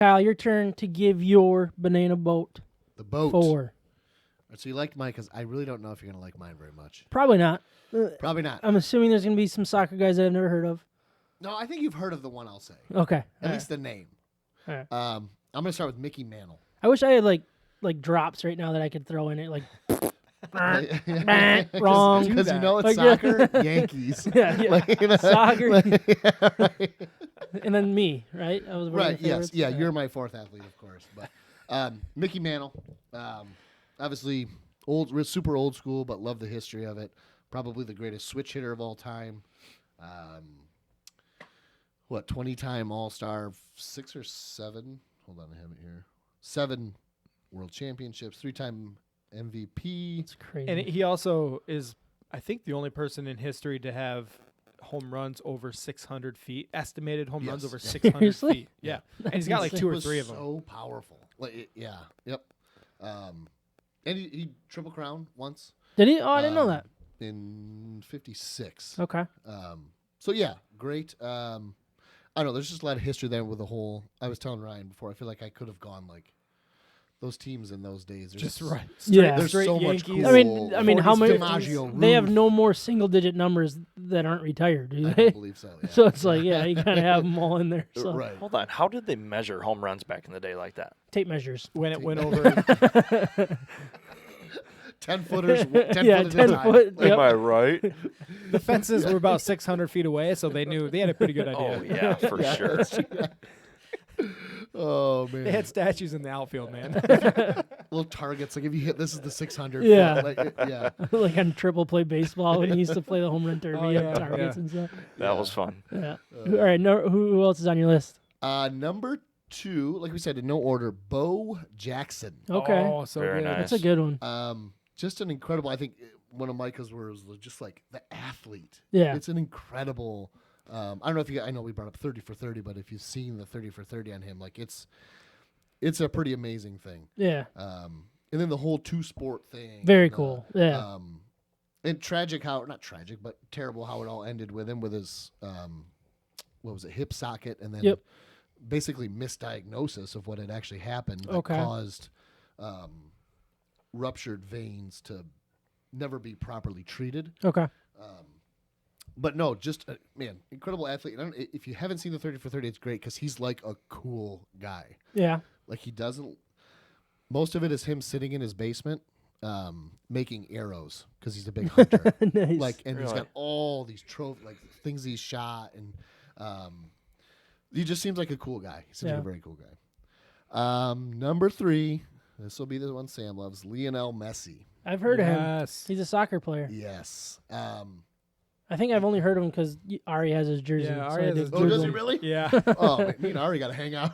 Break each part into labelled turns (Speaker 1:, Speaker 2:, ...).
Speaker 1: Kyle, your turn to give your banana boat
Speaker 2: The boat.
Speaker 1: 4.
Speaker 2: So you liked mine because I really don't know if you're going to like mine very much.
Speaker 1: Probably not.
Speaker 2: Probably not.
Speaker 1: I'm assuming there's going to be some soccer guys that I've never heard of.
Speaker 2: No, I think you've heard of the one I'll say.
Speaker 1: Okay.
Speaker 2: At least the name.
Speaker 1: All right.
Speaker 2: I'm going to start with Mickey Mantle.
Speaker 1: I wish I had like drops right now that I could throw in it. Like, wrong.
Speaker 2: Because you know it's
Speaker 1: Like, yeah.
Speaker 2: soccer, Yankees.
Speaker 1: Yeah, yeah.
Speaker 2: Like,
Speaker 1: Soccer.
Speaker 2: yeah, right.
Speaker 1: And then me, right? I was one of
Speaker 2: Right,
Speaker 1: your
Speaker 2: yes.
Speaker 1: favorites.
Speaker 2: Yeah, you're my fourth athlete, of course. But Mickey Mantle, obviously super old school, but love the history of it. Probably the greatest switch hitter of all time. 20-time All-Star, 6 or 7? Hold on, I have it here. 7 World Championships, 3-time MVP.
Speaker 1: It's crazy.
Speaker 3: And he also is, I think, the only person in history to have home runs over 600 feet, estimated home runs
Speaker 2: Yes.
Speaker 3: over 600
Speaker 1: Seriously?
Speaker 3: feet. Yeah. And he's got like
Speaker 1: insane.
Speaker 3: 2
Speaker 2: It
Speaker 3: or
Speaker 2: was
Speaker 3: 3 of them.
Speaker 2: so powerful. Yeah, yep. And he triple crown once.
Speaker 1: Did he? Oh, I didn't know that.
Speaker 2: In 56.
Speaker 1: Okay.
Speaker 2: So yeah, great. I don't know. There's just a lot of history there with the whole. I was telling Ryan before. I feel like I could have gone like those teams in those days. There's
Speaker 3: Just right.
Speaker 1: Yeah.
Speaker 2: There's
Speaker 3: Straight
Speaker 2: so much
Speaker 3: Yankees.
Speaker 2: cool.
Speaker 1: I mean, how
Speaker 2: 40s
Speaker 1: many?
Speaker 2: DiMaggio,
Speaker 1: They have
Speaker 2: Ruth.
Speaker 1: no more single-digit numbers that aren't retired, do
Speaker 2: I
Speaker 1: they?
Speaker 2: don't believe so. Yeah.
Speaker 1: So it's like, yeah, you gotta have them all in there. So
Speaker 2: Right.
Speaker 4: Hold on. How did they measure home runs back in the day like that?
Speaker 1: tape measures.
Speaker 3: When it went over.
Speaker 2: 10 footers. 10
Speaker 1: Yeah,
Speaker 2: foot at
Speaker 1: 10
Speaker 2: a time.
Speaker 1: foot.
Speaker 4: Am
Speaker 1: Yep.
Speaker 4: I right?
Speaker 3: The fences were about 600 feet away, so they had a pretty good idea.
Speaker 4: Oh yeah, for sure.
Speaker 2: Oh man.
Speaker 3: They had statues in the outfield, man.
Speaker 2: little targets. Like if you hit, this is the 600.
Speaker 1: Yeah.
Speaker 2: Foot, like, yeah.
Speaker 1: Like on triple play baseball when you used to play the home run derby
Speaker 3: Oh,
Speaker 1: and
Speaker 3: yeah,
Speaker 1: targets
Speaker 3: yeah.
Speaker 1: and stuff.
Speaker 4: That was fun.
Speaker 1: Yeah. All right. No, who else is on your list?
Speaker 2: Number 2, like we said in no order, Bo Jackson.
Speaker 1: Okay.
Speaker 3: Oh, so
Speaker 4: Very
Speaker 3: good.
Speaker 4: nice.
Speaker 1: That's a good one.
Speaker 2: Just an incredible. I think one of Micah's words was just like the athlete.
Speaker 1: Yeah.
Speaker 2: It's an incredible. I don't know if you. I know we brought up 30 for 30, but if you've seen the 30 for 30 on him, like it's a pretty amazing thing.
Speaker 1: Yeah.
Speaker 2: And then the whole 2-sport thing.
Speaker 1: Very
Speaker 2: and,
Speaker 1: cool. Yeah.
Speaker 2: And tragic how not tragic, but terrible how it all ended with him with his what was it, hip socket, and then
Speaker 1: Yep.
Speaker 2: basically misdiagnosis of what had actually happened that
Speaker 1: Okay.
Speaker 2: caused ruptured veins to never be properly treated.
Speaker 1: Okay.
Speaker 2: But no, just man, incredible athlete. I don't, if you haven't seen the 30 for 30, it's great because he's like a cool guy.
Speaker 1: Yeah.
Speaker 2: Like he doesn't. Most of it is him sitting in his basement, making arrows because he's a big hunter.
Speaker 1: Nice.
Speaker 2: Like, and he's
Speaker 4: Really?
Speaker 2: got all these things he's shot, and he just seems like a cool guy. He seems like
Speaker 1: Yeah.
Speaker 2: a very cool guy. Number 3, this will be the one Sam loves, Lionel Messi.
Speaker 1: I've heard of him.
Speaker 3: Yes.
Speaker 1: He's a soccer player.
Speaker 2: Yes.
Speaker 1: I think I've only heard of him because Ari has his jersey.
Speaker 3: Yeah,
Speaker 1: so
Speaker 3: Ari
Speaker 1: I
Speaker 3: has
Speaker 1: did
Speaker 3: his
Speaker 2: Oh, does he
Speaker 1: Google him.
Speaker 2: really?
Speaker 3: Yeah.
Speaker 2: Oh, man, me and Ari got to hang out.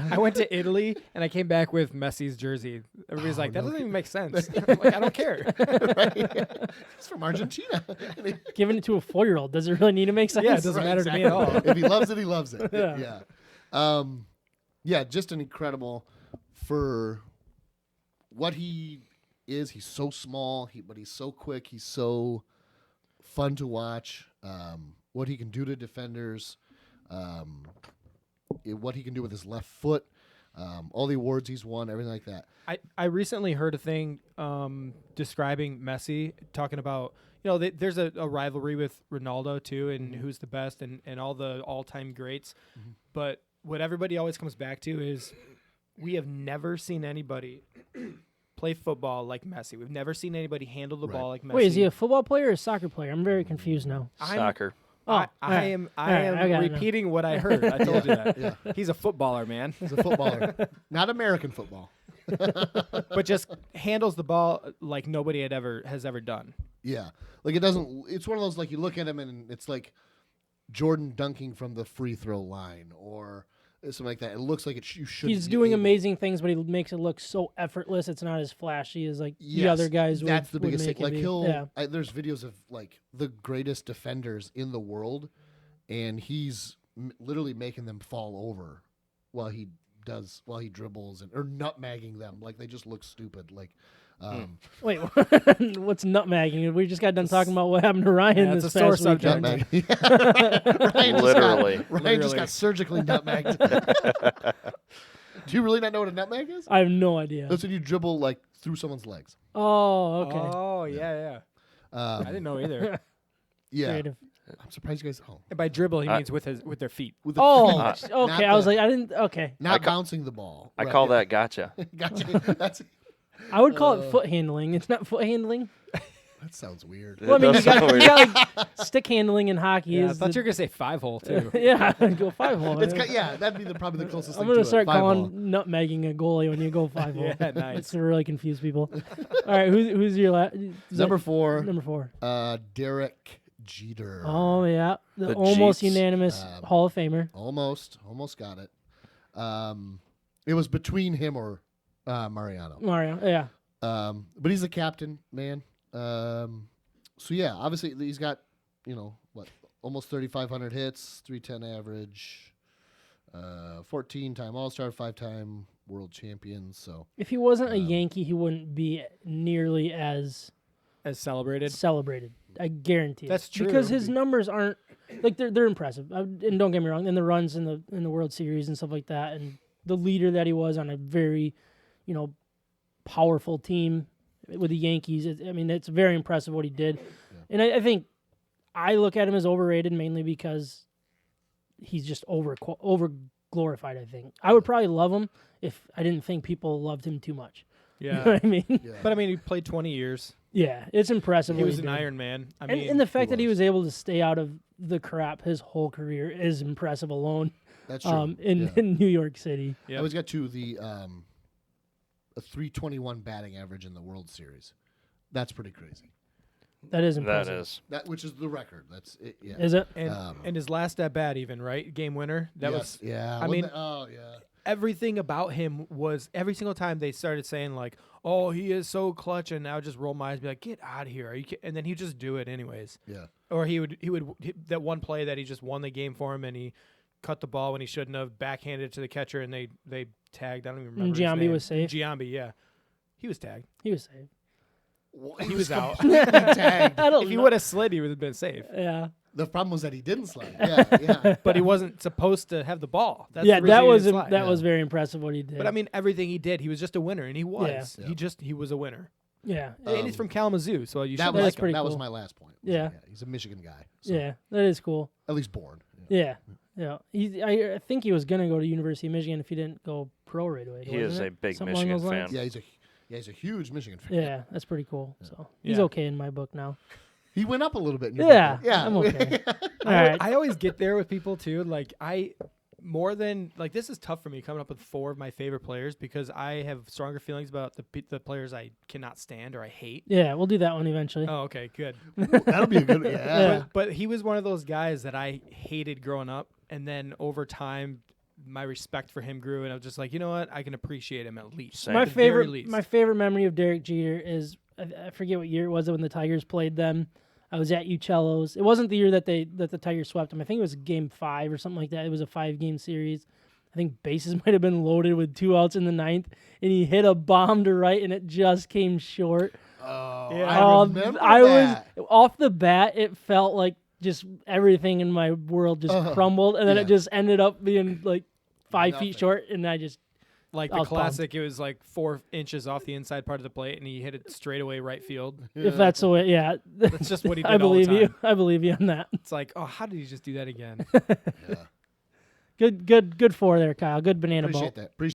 Speaker 3: I went to Italy and I came back with Messi's jersey. Everybody's like, that
Speaker 2: no
Speaker 3: doesn't even make sense. I'm like, I don't care.
Speaker 2: He's from Argentina.
Speaker 1: Giving it to a 4-year-old. Does it really need to make sense?
Speaker 3: Yeah, it doesn't matter to me at all.
Speaker 2: If he loves it, he loves it.
Speaker 1: Yeah.
Speaker 2: Yeah. Yeah, just an incredible for what he is. He's so small, but he's so quick. He's so fun to watch. What he can do to defenders, what he can do with his left foot, all the awards he's won, everything like that.
Speaker 3: I recently heard a thing describing Messi, talking about, there's a rivalry with Ronaldo too, and who's the best and all the all-time greats. But what everybody always comes back to is we have never seen anybody play football like Messi. We've never seen anybody handle the ball like Messi.
Speaker 1: Wait, is he a football player or a soccer player? I'm very confused now.
Speaker 4: Soccer.
Speaker 1: Oh,
Speaker 3: I
Speaker 1: alright.
Speaker 3: am
Speaker 1: Alright, I got it now.
Speaker 3: repeating what I heard. I told you that.
Speaker 2: Yeah.
Speaker 3: He's a footballer, man.
Speaker 2: He's a footballer, not American football.
Speaker 3: But just handles the ball like nobody has ever done.
Speaker 2: Yeah, like it doesn't. It's one of those like you look at him and it's like Jordan dunking from the free throw line or something like that. It looks like you should.
Speaker 1: He's doing amazing things, but he makes it look so effortless. It's not as flashy as like the other guys.
Speaker 2: That's the
Speaker 1: would
Speaker 2: biggest
Speaker 1: make
Speaker 2: thing.
Speaker 1: it
Speaker 2: Like
Speaker 1: be.
Speaker 2: he'll.
Speaker 1: Yeah.
Speaker 2: There's videos of like the greatest defenders in the world, and he's literally making them fall over while he does while he dribbles or nutmegging them. Like they just look stupid. Like,
Speaker 1: Wait, what's nutmegging? We just got done talking about what happened to Ryan
Speaker 3: Yeah,
Speaker 1: this
Speaker 3: it's a sore
Speaker 1: past
Speaker 3: subject.
Speaker 1: weekend.
Speaker 2: nutmeg.
Speaker 4: Literally.
Speaker 2: Ryan just got surgically nutmegged. Do you really not know what a nutmeg is?
Speaker 1: I have no idea.
Speaker 2: That's when you dribble like through someone's legs.
Speaker 1: Oh, okay.
Speaker 3: Oh yeah. I didn't know either.
Speaker 2: Yeah,
Speaker 1: Creative.
Speaker 2: I'm surprised you guys. Oh,
Speaker 3: And by dribble, he means with their feet.
Speaker 2: with the
Speaker 1: Oh,
Speaker 2: feet,
Speaker 1: okay.
Speaker 2: not
Speaker 1: I was
Speaker 2: the-
Speaker 1: like, I didn't. Okay,
Speaker 2: not bouncing the ball.
Speaker 4: I
Speaker 2: Right,
Speaker 4: call
Speaker 2: yeah.
Speaker 4: that gotcha.
Speaker 2: Gotcha. That's
Speaker 1: I would call it foot handling. It's not foot handling.
Speaker 2: that sounds weird.
Speaker 1: Well, I mean,
Speaker 4: does
Speaker 1: you got,
Speaker 4: sound
Speaker 1: you
Speaker 4: weird.
Speaker 1: got like stick handling in hockey.
Speaker 3: Yeah, I
Speaker 1: is
Speaker 3: thought
Speaker 1: the-
Speaker 3: you were gonna say 5-hole too.
Speaker 1: yeah, go 5-hole.
Speaker 2: It's yeah, that'd be probably the closest
Speaker 1: I'm
Speaker 2: thing
Speaker 1: gonna
Speaker 2: to
Speaker 1: start
Speaker 2: it. 5-hole.
Speaker 1: calling nutmegging a goalie when you go 5-hole.
Speaker 3: Yeah, nice.
Speaker 1: It's to really confuse people. All right, who's your
Speaker 2: Number 4,
Speaker 1: Number 4.
Speaker 2: Derek Jeter.
Speaker 1: Oh yeah, the
Speaker 4: The
Speaker 1: almost
Speaker 4: Jeets.
Speaker 1: unanimous Hall of Famer.
Speaker 2: Almost got it. It was between him or Mariano.
Speaker 1: Mario. Yeah.
Speaker 2: But he's the captain, man. So yeah, obviously he's got, almost 3,500 hits, 310 average, 14-time All-Star, 5-time World Champion. So
Speaker 1: If he wasn't a Yankee, he wouldn't be nearly as
Speaker 3: As celebrated.
Speaker 1: celebrated. I guarantee it.
Speaker 3: That's true.
Speaker 1: Because his numbers aren't like they're impressive. And don't get me wrong, in the runs in the World Series and stuff like that, and the leader that he was on a very, powerful team with the Yankees. It's very impressive what he did. Yeah. And I think I look at him as overrated mainly because he's just over glorified. I think I would probably love him if I didn't think people loved him too much.
Speaker 3: Yeah.
Speaker 1: You know what I mean?
Speaker 2: yeah.
Speaker 3: But I mean, he played 20 years.
Speaker 1: Yeah, it's impressive.
Speaker 3: He
Speaker 1: what
Speaker 3: was an
Speaker 1: did.
Speaker 3: Iron Man.
Speaker 1: And the fact that he
Speaker 2: was.
Speaker 1: was able to stay out of the crap his whole career is impressive alone.
Speaker 2: That's true.
Speaker 1: In New York City.
Speaker 3: Yep.
Speaker 2: I always got to the a 321 batting average in the World Series. That's pretty crazy.
Speaker 1: That is
Speaker 4: That
Speaker 1: impressive.
Speaker 4: is.
Speaker 2: That which is the record. That's it. Yeah.
Speaker 1: Is it?
Speaker 3: And his last at bat, even right, game winner. That was
Speaker 2: yeah.
Speaker 3: I mean-
Speaker 2: oh yeah.
Speaker 3: everything about him was every single time they started saying like, "Oh, he is so clutch," and I would just roll my eyes, and be like, "Get out of here!" Are you and then he'd just do it anyways.
Speaker 2: Yeah.
Speaker 3: Or he would that one play that he just won the game for him, and he cut the ball when he shouldn't have, backhanded it to the catcher, and they tagged. I don't even remember. his
Speaker 1: Giambi
Speaker 3: name.
Speaker 1: was safe.
Speaker 3: Giambi, yeah, he was tagged.
Speaker 1: He was safe.
Speaker 3: He was out.
Speaker 2: completely tagged.
Speaker 1: I don't
Speaker 3: If he
Speaker 1: know.
Speaker 3: would have slid, he would have been safe.
Speaker 1: Yeah.
Speaker 2: The problem was that he didn't slide. Yeah, yeah.
Speaker 3: But he wasn't supposed to have the ball. That's
Speaker 1: Yeah,
Speaker 3: the reason
Speaker 1: that
Speaker 3: he
Speaker 1: was
Speaker 3: didn't slide.
Speaker 1: that was very impressive what he did.
Speaker 3: But I mean, everything he did, he was just a winner, and he was.
Speaker 2: Yeah.
Speaker 3: He was a winner.
Speaker 1: yeah.
Speaker 3: And he's from Kalamazoo, so you
Speaker 2: That
Speaker 3: should
Speaker 2: was
Speaker 3: like
Speaker 1: That's pretty
Speaker 2: that was
Speaker 1: cool.
Speaker 2: my last point.
Speaker 1: Yeah.
Speaker 2: He's a Michigan guy. So
Speaker 1: Yeah, that is cool.
Speaker 2: At least born.
Speaker 1: Yeah. Yeah. I think he was going to go to University of Michigan if he didn't go pro right away.
Speaker 4: He is
Speaker 1: wasn't
Speaker 4: a
Speaker 1: it?
Speaker 4: big
Speaker 1: Something along
Speaker 4: Michigan
Speaker 1: those lines?
Speaker 4: fan.
Speaker 2: Yeah, he's a huge Michigan fan.
Speaker 1: Yeah, that's pretty cool. So he's
Speaker 3: Yeah.
Speaker 1: okay in my book now.
Speaker 2: He went up a little bit. In your
Speaker 1: Yeah,
Speaker 2: book. Yeah.
Speaker 1: I'm okay. All right.
Speaker 3: I always get there with people too. Like this is tough for me coming up with 4 of my favorite players because I have stronger feelings about the players I cannot stand or I hate.
Speaker 1: Yeah, we'll do that one eventually.
Speaker 3: Oh, okay, good.
Speaker 2: That'll be a good. Yeah.
Speaker 1: Yeah.
Speaker 3: But he was one of those guys that I hated growing up, and then over time, my respect for him grew, and I was just like, you know what, I can appreciate him at least.
Speaker 4: Same.
Speaker 1: My
Speaker 3: At the very
Speaker 1: favorite,
Speaker 3: least.
Speaker 1: my favorite memory of Derek Jeter is I forget what year it was when the Tigers played them. I was at Uccello's. It wasn't the year that the Tigers swept them. I think it was Game 5 or something like that. It was a 5-game series. I think bases might have been loaded with 2 outs in the 9th, and he hit a bomb to right, and it just came short.
Speaker 2: Oh,
Speaker 3: Yeah.
Speaker 2: I remember
Speaker 1: I
Speaker 2: that.
Speaker 1: was off the bat. It felt like just everything in my world just crumbled, and then
Speaker 2: Yeah.
Speaker 1: it just ended up being like 5
Speaker 2: Nothing.
Speaker 1: feet short, and I just
Speaker 3: Like
Speaker 1: I
Speaker 3: the
Speaker 1: was bummed.
Speaker 3: classic, it was like 4 inches off the inside part of the plate, and he hit it straight away right field.
Speaker 1: if that's the way, yeah.
Speaker 3: That's just what he did
Speaker 1: I
Speaker 3: all the
Speaker 1: believe
Speaker 3: time.
Speaker 1: you. I believe you on that.
Speaker 3: It's like, oh, how did he just do that again?
Speaker 2: Yeah.
Speaker 1: Good 4 there, Kyle. Good banana boat.
Speaker 2: Appreciate that. Appreciate